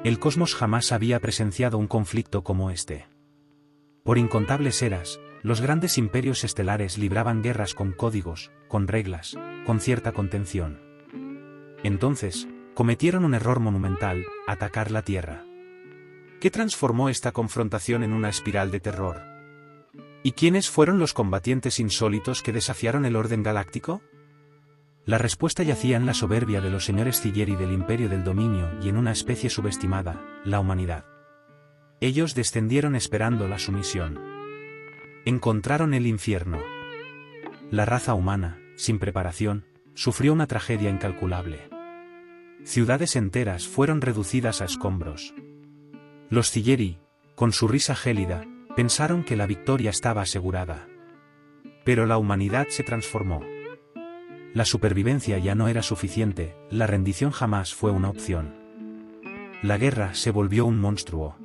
El cosmos jamás había presenciado un conflicto como este. Por incontables eras, los grandes imperios estelares libraban guerras con códigos, con reglas, con cierta contención. Entonces, cometieron un error monumental: atacar la Tierra. ¿Qué transformó esta confrontación en una espiral de terror? ¿Y quiénes fueron los combatientes insólitos que desafiaron el orden galáctico? La respuesta yacía en la soberbia de los señores Cillery del Imperio del Dominio y en una especie subestimada, la humanidad. Ellos descendieron esperando la sumisión. Encontraron el infierno. La raza humana, sin preparación, sufrió una tragedia incalculable. Ciudades enteras fueron reducidas a escombros. Los Cillery, con su risa gélida, pensaron que la victoria estaba asegurada. Pero la humanidad se transformó. La supervivencia ya no era suficiente, la rendición jamás fue una opción. La guerra se volvió un monstruo.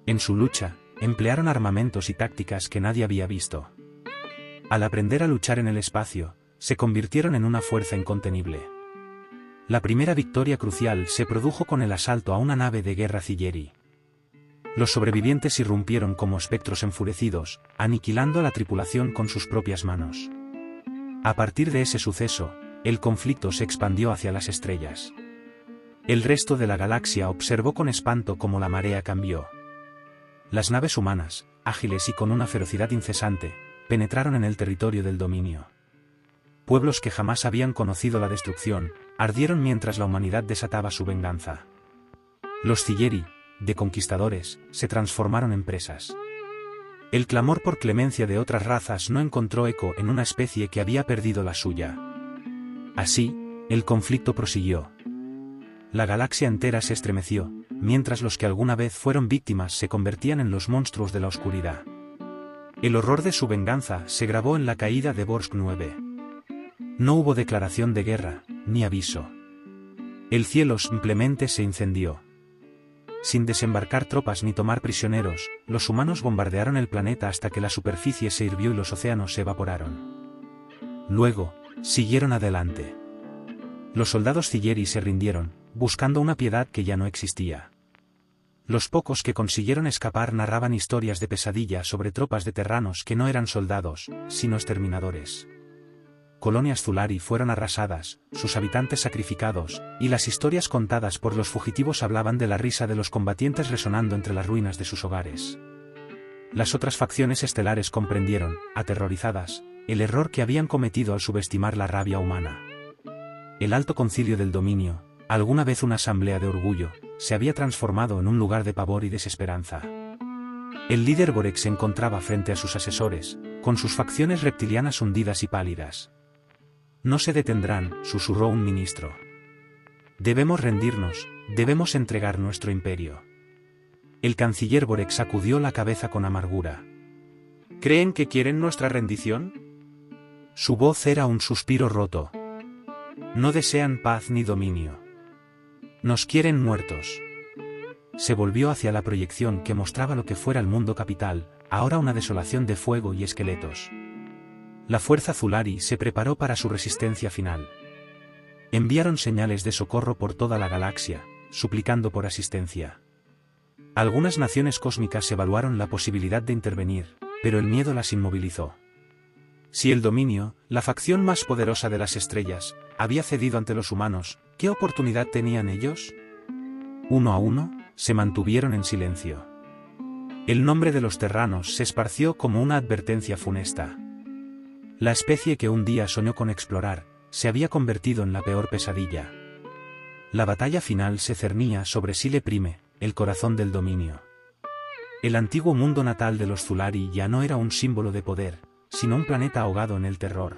En su lucha, emplearon armamentos y tácticas que nadie había visto. Al aprender a luchar en el espacio, se convirtieron en una fuerza incontenible. La primera victoria crucial se produjo con el asalto a una nave de guerra Cillery. Los sobrevivientes irrumpieron como espectros enfurecidos, aniquilando a la tripulación con sus propias manos. A partir de ese suceso, el conflicto se expandió hacia las estrellas. El resto de la galaxia observó con espanto cómo la marea cambió. Las naves humanas, ágiles y con una ferocidad incesante, penetraron en el territorio del dominio. Pueblos que jamás habían conocido la destrucción, ardieron mientras la humanidad desataba su venganza. Los Cillery, de conquistadores, se transformaron en presas. El clamor por clemencia de otras razas no encontró eco en una especie que había perdido la suya. Así, el conflicto prosiguió. La galaxia entera se estremeció, mientras los que alguna vez fueron víctimas se convertían en los monstruos de la oscuridad. El horror de su venganza se grabó en la caída de Borsk 9. No hubo declaración de guerra, ni aviso. El cielo simplemente se incendió. Sin desembarcar tropas ni tomar prisioneros, los humanos bombardearon el planeta hasta que la superficie se hirvió y los océanos se evaporaron. Luego, siguieron adelante. Los soldados Cillery se rindieron, buscando una piedad que ya no existía. Los pocos que consiguieron escapar narraban historias de pesadilla sobre tropas de terranos que no eran soldados, sino exterminadores. Colonias Zulari fueron arrasadas, sus habitantes sacrificados, y las historias contadas por los fugitivos hablaban de la risa de los combatientes resonando entre las ruinas de sus hogares. Las otras facciones estelares comprendieron, aterrorizadas, el error que habían cometido al subestimar la rabia humana. El Alto Concilio del Dominio, alguna vez una asamblea de orgullo, se había transformado en un lugar de pavor y desesperanza. El líder Gorek se encontraba frente a sus asesores, con sus facciones reptilianas hundidas y pálidas. «No se detendrán», susurró un ministro. «Debemos rendirnos, debemos entregar nuestro imperio». El canciller Gorek sacudió la cabeza con amargura. «¿Creen que quieren nuestra rendición?» Su voz era un suspiro roto. «No desean paz ni dominio. Nos quieren muertos». Se volvió hacia la proyección que mostraba lo que fuera el mundo capital, ahora una desolación de fuego y esqueletos. La fuerza Zulari se preparó para su resistencia final. Enviaron señales de socorro por toda la galaxia, suplicando por asistencia. Algunas naciones cósmicas evaluaron la posibilidad de intervenir, pero el miedo las inmovilizó. Si el dominio, la facción más poderosa de las estrellas, había cedido ante los humanos, ¿qué oportunidad tenían ellos? Uno a uno, se mantuvieron en silencio. El nombre de los terranos se esparció como una advertencia funesta. La especie que un día soñó con explorar, se había convertido en la peor pesadilla. La batalla final se cernía sobre Sile Prime, el corazón del dominio. El antiguo mundo natal de los Zulari ya no era un símbolo de poder, sino un planeta ahogado en el terror.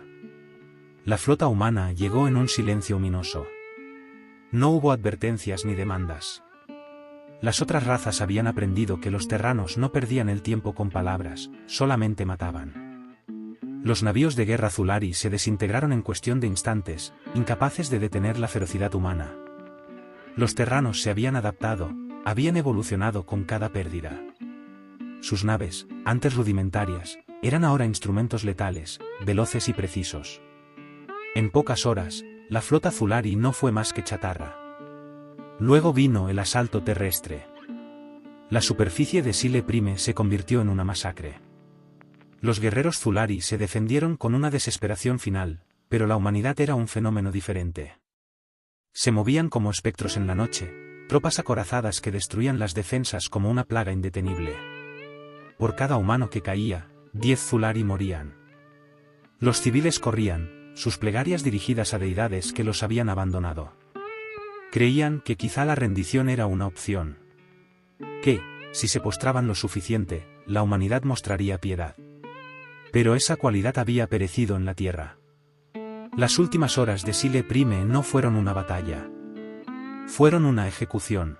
La flota humana llegó en un silencio ominoso. No hubo advertencias ni demandas. Las otras razas habían aprendido que los terranos no perdían el tiempo con palabras, solamente mataban. Los navíos de guerra Zulari se desintegraron en cuestión de instantes, incapaces de detener la ferocidad humana. Los terranos se habían adaptado, habían evolucionado con cada pérdida. Sus naves, antes rudimentarias, eran ahora instrumentos letales, veloces y precisos. En pocas horas, la flota Zulari no fue más que chatarra. Luego vino el asalto terrestre. La superficie de Sile Prime se convirtió en una masacre. Los guerreros Zulari se defendieron con una desesperación final, pero la humanidad era un fenómeno diferente. Se movían como espectros en la noche, tropas acorazadas que destruían las defensas como una plaga indetenible. Por cada humano que caía, 10 Zulari morían. Los civiles corrían, sus plegarias dirigidas a deidades que los habían abandonado. Creían que quizá la rendición era una opción. Que, si se postraban lo suficiente, la humanidad mostraría piedad. Pero esa cualidad había perecido en la tierra. Las últimas horas de Sile Prime no fueron una batalla. Fueron una ejecución.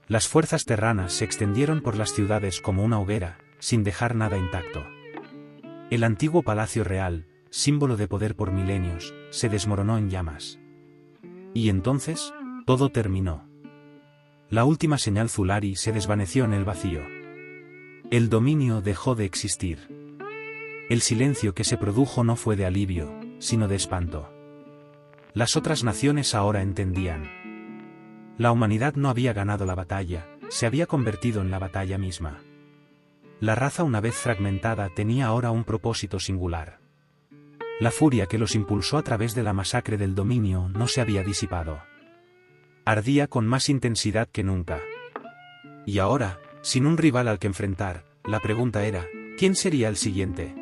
Las fuerzas terranas se extendieron por las ciudades como una hoguera, sin dejar nada intacto. El antiguo palacio real, símbolo de poder por milenios, se desmoronó en llamas. Y entonces, todo terminó. La última señal Zulari se desvaneció en el vacío. El dominio dejó de existir. El silencio que se produjo no fue de alivio, sino de espanto. Las otras naciones ahora entendían. La humanidad no había ganado la batalla, se había convertido en la batalla misma. La raza una vez fragmentada tenía ahora un propósito singular. La furia que los impulsó a través de la masacre del dominio no se había disipado. Ardía con más intensidad que nunca. Y ahora, sin un rival al que enfrentar, la pregunta era, ¿quién sería el siguiente?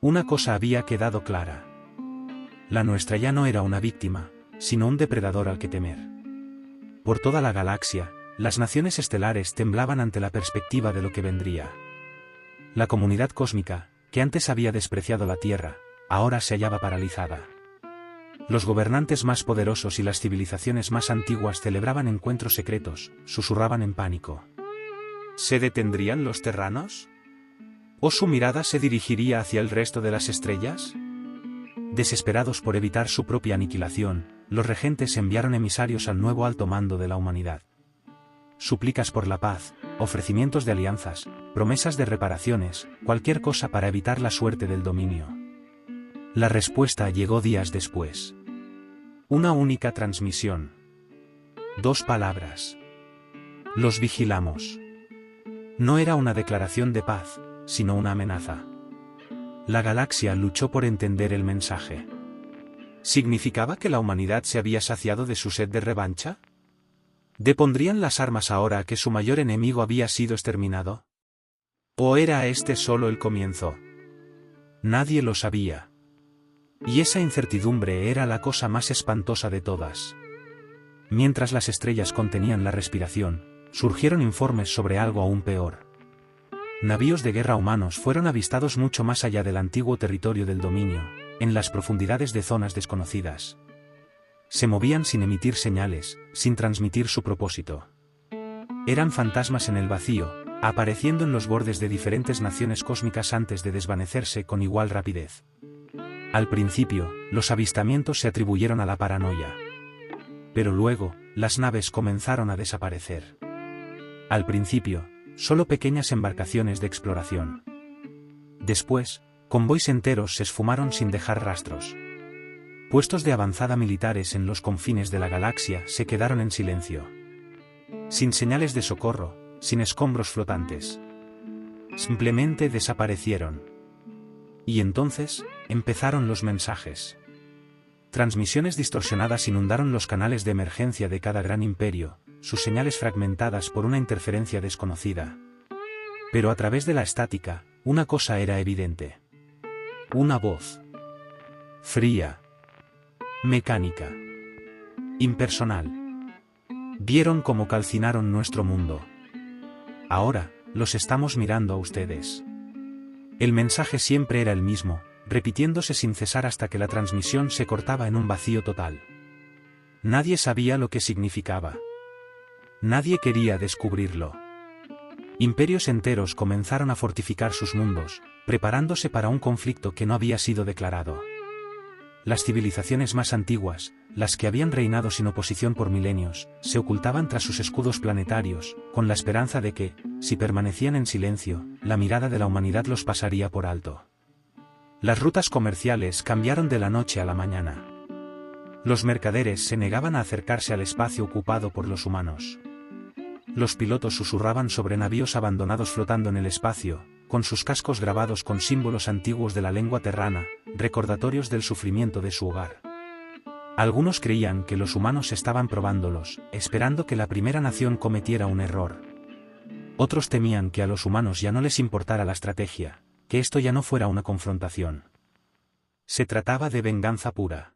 Una cosa había quedado clara. La nuestra ya no era una víctima, sino un depredador al que temer. Por toda la galaxia, las naciones estelares temblaban ante la perspectiva de lo que vendría. La comunidad cósmica, que antes había despreciado la Tierra, ahora se hallaba paralizada. Los gobernantes más poderosos y las civilizaciones más antiguas celebraban encuentros secretos, susurraban en pánico. ¿Se detendrían los terranos? ¿O su mirada se dirigiría hacia el resto de las estrellas? Desesperados por evitar su propia aniquilación, los regentes enviaron emisarios al nuevo alto mando de la humanidad. Súplicas por la paz, ofrecimientos de alianzas, promesas de reparaciones, cualquier cosa para evitar la suerte del dominio. La respuesta llegó días después. Una única transmisión. 2 palabras. Los vigilamos. No era una declaración de paz, sino una amenaza. La galaxia luchó por entender el mensaje. ¿Significaba que la humanidad se había saciado de su sed de revancha? ¿Depondrían las armas ahora que su mayor enemigo había sido exterminado? ¿O era este solo el comienzo? Nadie lo sabía. Y esa incertidumbre era la cosa más espantosa de todas. Mientras las estrellas contenían la respiración, surgieron informes sobre algo aún peor. Navíos de guerra humanos fueron avistados mucho más allá del antiguo territorio del dominio, en las profundidades de zonas desconocidas. Se movían sin emitir señales, sin transmitir su propósito. Eran fantasmas en el vacío, apareciendo en los bordes de diferentes naciones cósmicas antes de desvanecerse con igual rapidez. Al principio, los avistamientos se atribuyeron a la paranoia. Pero luego, las naves comenzaron a desaparecer. Al principio, solo pequeñas embarcaciones de exploración. Después, convoys enteros se esfumaron sin dejar rastros. Puestos de avanzada militares en los confines de la galaxia se quedaron en silencio. Sin señales de socorro, sin escombros flotantes. Simplemente desaparecieron. Y entonces, empezaron los mensajes. Transmisiones distorsionadas inundaron los canales de emergencia de cada gran imperio, sus señales fragmentadas por una interferencia desconocida. Pero a través de la estática, una cosa era evidente. Una voz. Fría. Mecánica. Impersonal. Vieron cómo calcinaron nuestro mundo. Ahora, los estamos mirando a ustedes. El mensaje siempre era el mismo, repitiéndose sin cesar hasta que la transmisión se cortaba en un vacío total. Nadie sabía lo que significaba. Nadie quería descubrirlo. Imperios enteros comenzaron a fortificar sus mundos, preparándose para un conflicto que no había sido declarado. Las civilizaciones más antiguas, las que habían reinado sin oposición por milenios, se ocultaban tras sus escudos planetarios, con la esperanza de que, si permanecían en silencio, la mirada de la humanidad los pasaría por alto. Las rutas comerciales cambiaron de la noche a la mañana. Los mercaderes se negaban a acercarse al espacio ocupado por los humanos. Los pilotos susurraban sobre navíos abandonados flotando en el espacio, con sus cascos grabados con símbolos antiguos de la lengua terrana, recordatorios del sufrimiento de su hogar. Algunos creían que los humanos estaban probándolos, esperando que la primera nación cometiera un error. Otros temían que a los humanos ya no les importara la estrategia, que esto ya no fuera una confrontación. Se trataba de venganza pura.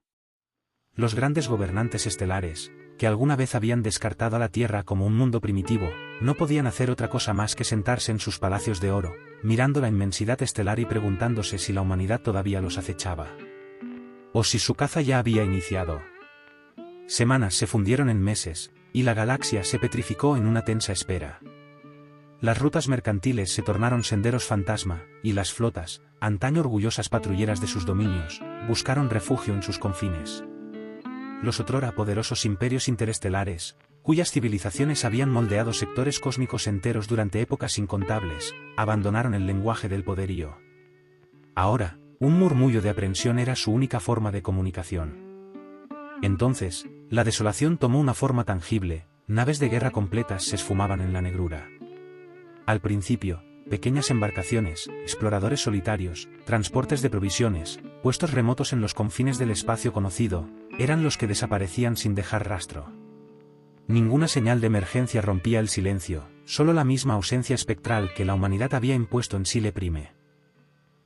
Los grandes gobernantes estelares, que alguna vez habían descartado a la Tierra como un mundo primitivo, no podían hacer otra cosa más que sentarse en sus palacios de oro, mirando la inmensidad estelar y preguntándose si la humanidad todavía los acechaba. O si su caza ya había iniciado. Semanas se fundieron en meses, y la galaxia se petrificó en una tensa espera. Las rutas mercantiles se tornaron senderos fantasma, y las flotas, antaño orgullosas patrulleras de sus dominios, buscaron refugio en sus confines. Los otrora poderosos imperios interestelares, cuyas civilizaciones habían moldeado sectores cósmicos enteros durante épocas incontables, abandonaron el lenguaje del poderío. Ahora, un murmullo de aprensión era su única forma de comunicación. Entonces, la desolación tomó una forma tangible, naves de guerra completas se esfumaban en la negrura. Al principio, pequeñas embarcaciones, exploradores solitarios, transportes de provisiones, puestos remotos en los confines del espacio conocido, eran los que desaparecían sin dejar rastro. Ninguna señal de emergencia rompía el silencio, solo la misma ausencia espectral que la humanidad había impuesto en sí le prime.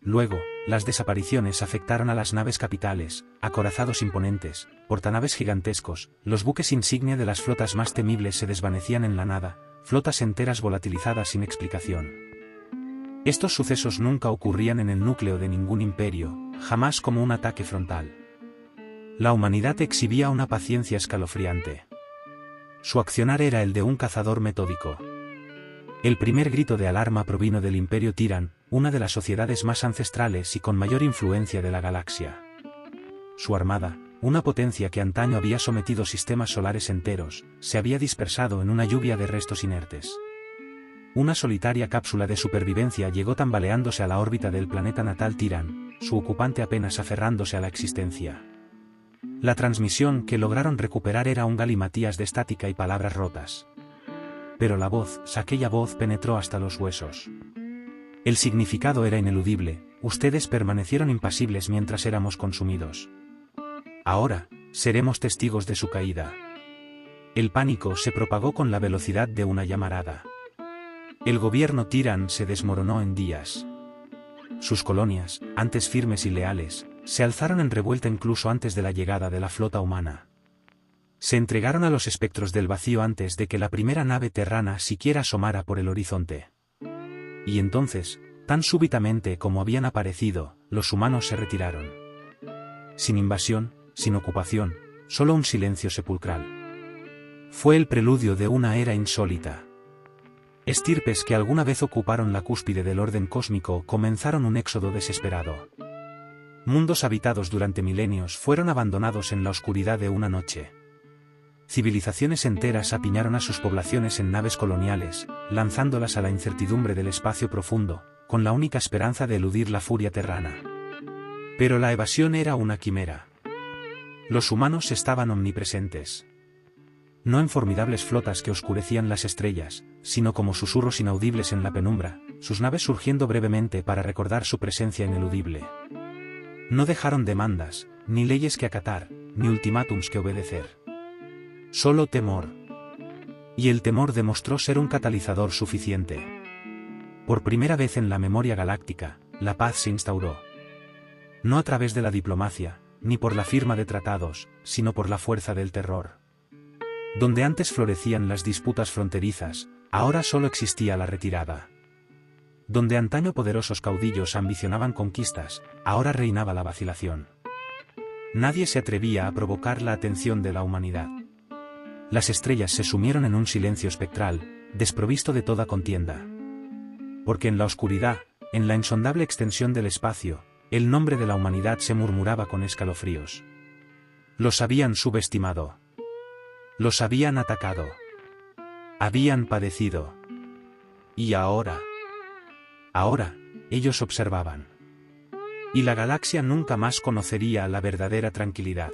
Luego, las desapariciones afectaron a las naves capitales, acorazados imponentes, portanaves gigantescos, los buques insignia de las flotas más temibles se desvanecían en la nada, flotas enteras volatilizadas sin explicación. Estos sucesos nunca ocurrían en el núcleo de ningún imperio, jamás como un ataque frontal. La humanidad exhibía una paciencia escalofriante. Su accionar era el de un cazador metódico. El primer grito de alarma provino del Imperio Tiran, una de las sociedades más ancestrales y con mayor influencia de la galaxia. Su armada, una potencia que antaño había sometido sistemas solares enteros, se había dispersado en una lluvia de restos inertes. Una solitaria cápsula de supervivencia llegó tambaleándose a la órbita del planeta natal Tiran, su ocupante apenas aferrándose a la existencia. La transmisión que lograron recuperar era un galimatías de estática y palabras rotas. Pero aquella voz penetró hasta los huesos. El significado era ineludible: ustedes permanecieron impasibles mientras éramos consumidos. Ahora, seremos testigos de su caída. El pánico se propagó con la velocidad de una llamarada. El gobierno Tiran se desmoronó en días. Sus colonias, antes firmes y leales, se alzaron en revuelta incluso antes de la llegada de la flota humana. Se entregaron a los espectros del vacío antes de que la primera nave terrana siquiera asomara por el horizonte. Y entonces, tan súbitamente como habían aparecido, los humanos se retiraron. Sin invasión, sin ocupación, solo un silencio sepulcral. Fue el preludio de una era insólita. Estirpes que alguna vez ocuparon la cúspide del orden cósmico comenzaron un éxodo desesperado. Mundos habitados durante milenios fueron abandonados en la oscuridad de una noche. Civilizaciones enteras apiñaron a sus poblaciones en naves coloniales, lanzándolas a la incertidumbre del espacio profundo, con la única esperanza de eludir la furia terrana. Pero la evasión era una quimera. Los humanos estaban omnipresentes. No en formidables flotas que oscurecían las estrellas, sino como susurros inaudibles en la penumbra, sus naves surgiendo brevemente para recordar su presencia ineludible. No dejaron demandas, ni leyes que acatar, ni ultimátums que obedecer. Solo temor. Y el temor demostró ser un catalizador suficiente. Por primera vez en la memoria galáctica, la paz se instauró. No a través de la diplomacia, ni por la firma de tratados, sino por la fuerza del terror. Donde antes florecían las disputas fronterizas, ahora solo existía la retirada. Donde antaño poderosos caudillos ambicionaban conquistas, ahora reinaba la vacilación. Nadie se atrevía a provocar la atención de la humanidad. Las estrellas se sumieron en un silencio espectral, desprovisto de toda contienda. Porque en la oscuridad, en la insondable extensión del espacio, el nombre de la humanidad se murmuraba con escalofríos. Los habían subestimado. Los habían atacado. Habían padecido. Y ahora, ellos observaban. Y la galaxia nunca más conocería la verdadera tranquilidad.